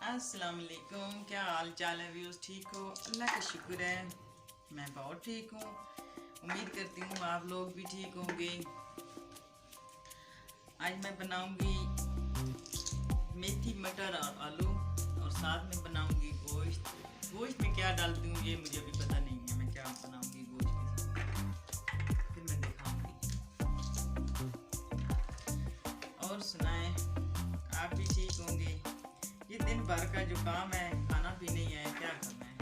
अस्सलाम वालेकुम। क्या हाल चाल है व्यूज़? ठीक हो? अल्लाह का शुक्र है, मैं बहुत ठीक हूँ। उम्मीद करती हूँ आप लोग भी ठीक होंगे। आज मैं बनाऊँगी मेथी मटर और आलू, और साथ में बनाऊँगी गोश्त। गोश्त में क्या डालती हूँ ये मुझे अभी पता नहीं है, मैं क्या बनाऊँगी गोश्त के साथ फिर मैं दिखाऊँगी। और सुनाएं, आप भी ठीक होंगे। ये दिन भर का जो काम है, खाना भी नहीं है, क्या करना है।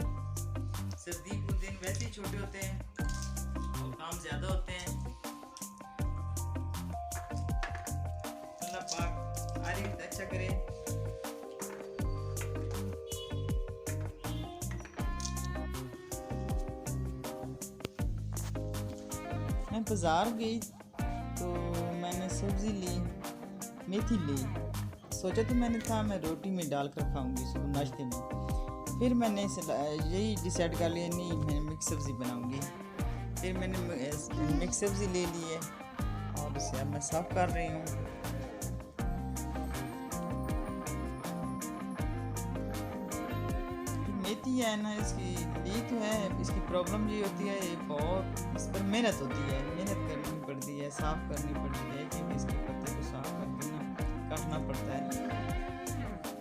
सर्दी के दिन वैसे ही छोटे होते हैं और काम ज़्यादा होते हैं। अल्लाह पाक आरिफ अच्छा करे। मैं बाज़ार गई तो मैंने सब्ज़ी ली, मेथी ली। सोचा तो मैंने था मैं रोटी में डाल कर खाऊंगी सुबह नाश्ते में। फिर मैंने यही डिसाइड कर लिया, नहीं मैं मिक्स सब्ज़ी बनाऊंगी। फिर मैंने मिक्स सब्ज़ी ले ली है और उसे अब मैं साफ़ कर रही हूँ। मेथी है ना, इसकी ली तो है, इसकी प्रॉब्लम ये होती है, ये बहुत इस पर मेहनत होती है, मेहनत करनी पड़ती है, साफ़ करनी पड़ती है, क्योंकि इसके पत्ते को साफ़ करके ना काटना पड़ता है।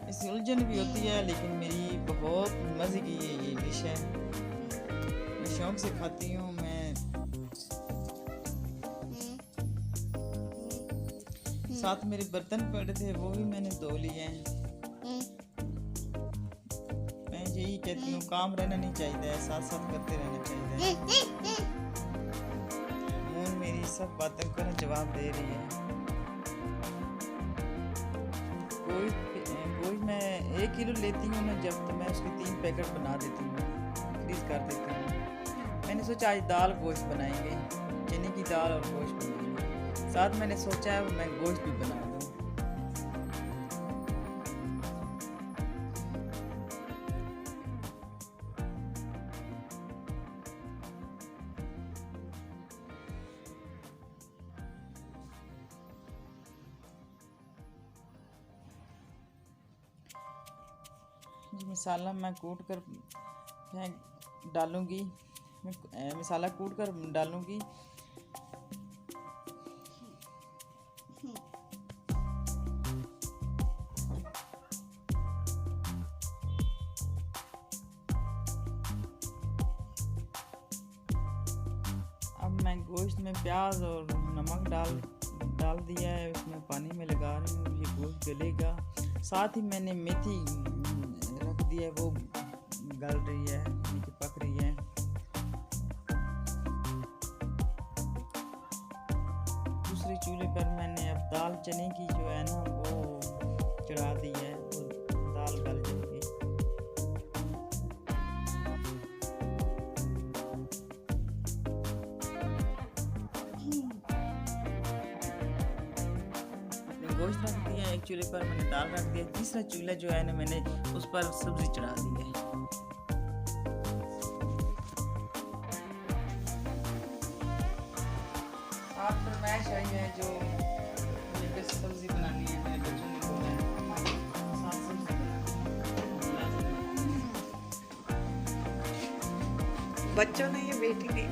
इसकी उलझन भी होती है, लेकिन मेरी बहुत मज़े की ये डिश है, मैं शौक़ से खाती हूँ। मैं साथ मेरे बर्तन पड़े थे वो भी मैंने धो लिए हैं। मैं यही कहती हूँ, काम रहना नहीं चाहिए, साथ साथ करते रहना चाहिए। मून मेरी सब बातों का जवाब दे रही है। गोश्त मैं 1 किलो लेती हूँ ना जब, तो मैं उसके 3 पैकेट बना देती हूँ, फ्रीज कर देती हूँ। मैंने सोचा आज दाल गोश्त बनाएंगे, चने की दाल और गोश्त बनाएंगे। साथ मैंने सोचा है मैं गोश्त भी बना दूँ। मसाला मैं कूट कर डालूँगी, मसाला कूट कर डालूँगी। अब मैं गोश्त में प्याज और नमक डाल दिया है, उसमें पानी में लगा रही हूँ, ये गोश्त गलेगा। साथ ही मैंने मेथी रख दी है, वो गल रही है, यानी कि पक रही है। दूसरे चूल्हे पर मैंने अब दाल चने की जो है ना वो चढ़ा दी है, वो दाल गल जाएगी। गोश्त रख दिया एक चूल्हे पर, मैंने दाल रख दिया। तीसरा चूल्हा जो है ना मैंने उस पर सब्जी चढ़ा दी है। साथ फरमाइश आई है जो मुझे सब्जी बनानी है, मेरे बच्चों ने बोला है साथ सब्जी बनानी। बच्चों ने, ये बेटी ने,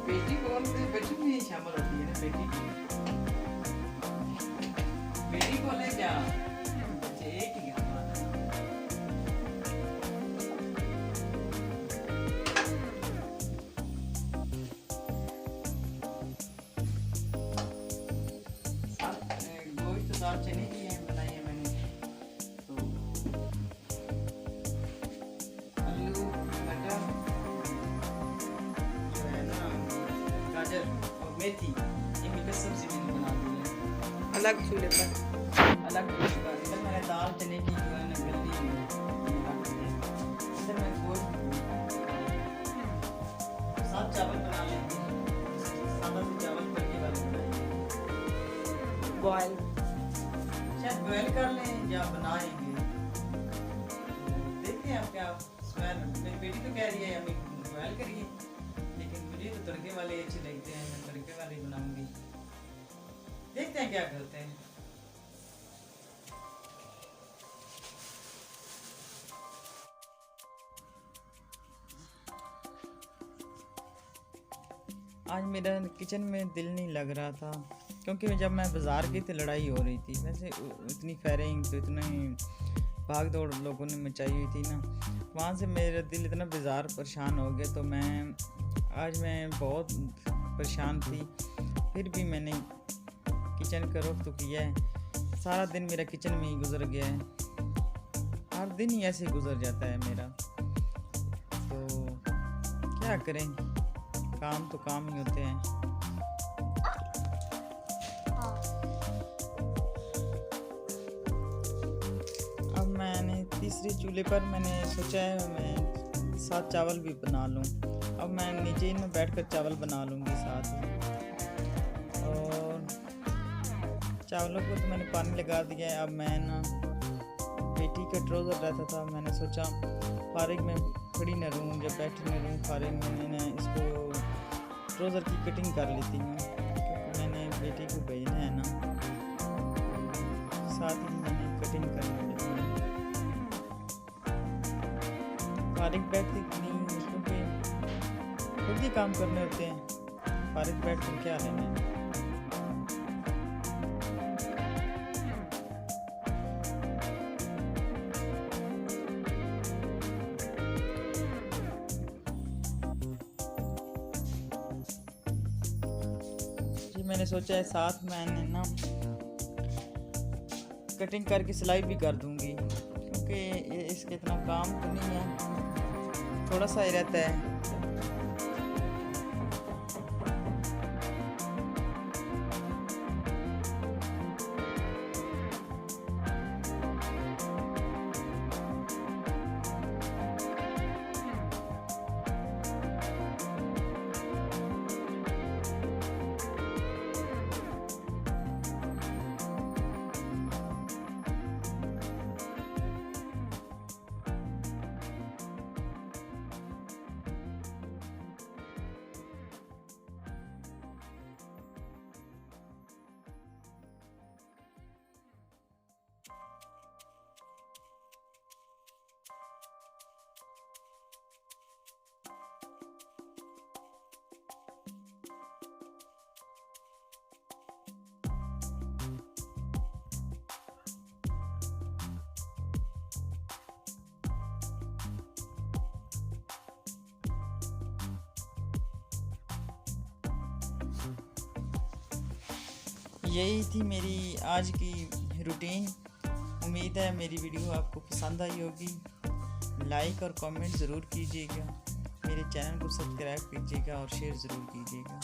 बेटी कौन से बच्चों में शामिल होती है ना, बेटी बोले क्या, बच्चे एक ही गोश्त दाल चने की है बनाई है मैंने। तो आलू मटर जो है ना, गाजर और मेथी, ये मिलकर सब्जी मैंने बना दी है अलग चूल्हे पर। इधर मैंने दाल चने की जो है ना गली इधर मैं गोश्त साथ चावल बना लेंगे, सादा से चावल तड़के वाले बनाएंगे, बॉयल शायद बॉयल कर लें या बनाएंगे, देखते हैं आप क्या स्मेल। मेरी बेटी तो कह रही है हमें बॉयल करिए, लेकिन मुझे तो तड़के वाले अच्छे लगते हैं, मैं तड़के वाले बनाऊंगी। देखते हैं क्या करते हैं। आज मेरा किचन में दिल नहीं लग रहा था, क्योंकि जब मैं बाज़ार गई तो लड़ाई हो रही थी। वैसे इतनी फायरिंग तो इतना ही भाग दौड़ लोगों ने मचाई हुई थी ना, वहाँ से मेरा दिल इतना बेजार परेशान हो गया। तो मैं बहुत परेशान थी, फिर भी मैंने किचन का रुख तो किया है। सारा दिन मेरा किचन में ही गुजर गया है, हर दिन ही ऐसे गुजर जाता है मेरा। तो क्या करें, काम तो काम ही होते हैं। अब मैंने तीसरे चूल्हे पर मैंने सोचा है मैं साथ चावल भी बना लूँ। अब मैं नीचे में बैठकर चावल बना लूँगी साथ में। और चावलों को तो मैंने पानी लगा दिया है। अब मैं ना बेटी का ट्राउज़र रहता था, मैंने सोचा फारिग में खड़ी न रहूँ, जब बैठी न रहूँ फारिग में, मैंने इसको ट्राउज़र की कटिंग कर लेती हूँ, क्योंकि मैंने बेटी को भेजना है ना, साथ ही मैंने कटिंग कर ली। फारिग बैठती नहीं हूँ, क्योंकि खुद ही काम करने होते हैं, फारिग बैठ कर क्या लेना है। मैंने सोचा है साथ मैंने ना कटिंग करके सिलाई भी कर दूंगी, क्योंकि इसके इतना काम तो नहीं है, थोड़ा सा ही रहता है। यही थी मेरी आज की रूटीन। उम्मीद है मेरी वीडियो आपको पसंद आई होगी। लाइक और कमेंट ज़रूर कीजिएगा, मेरे चैनल को सब्सक्राइब कीजिएगा और शेयर ज़रूर कीजिएगा।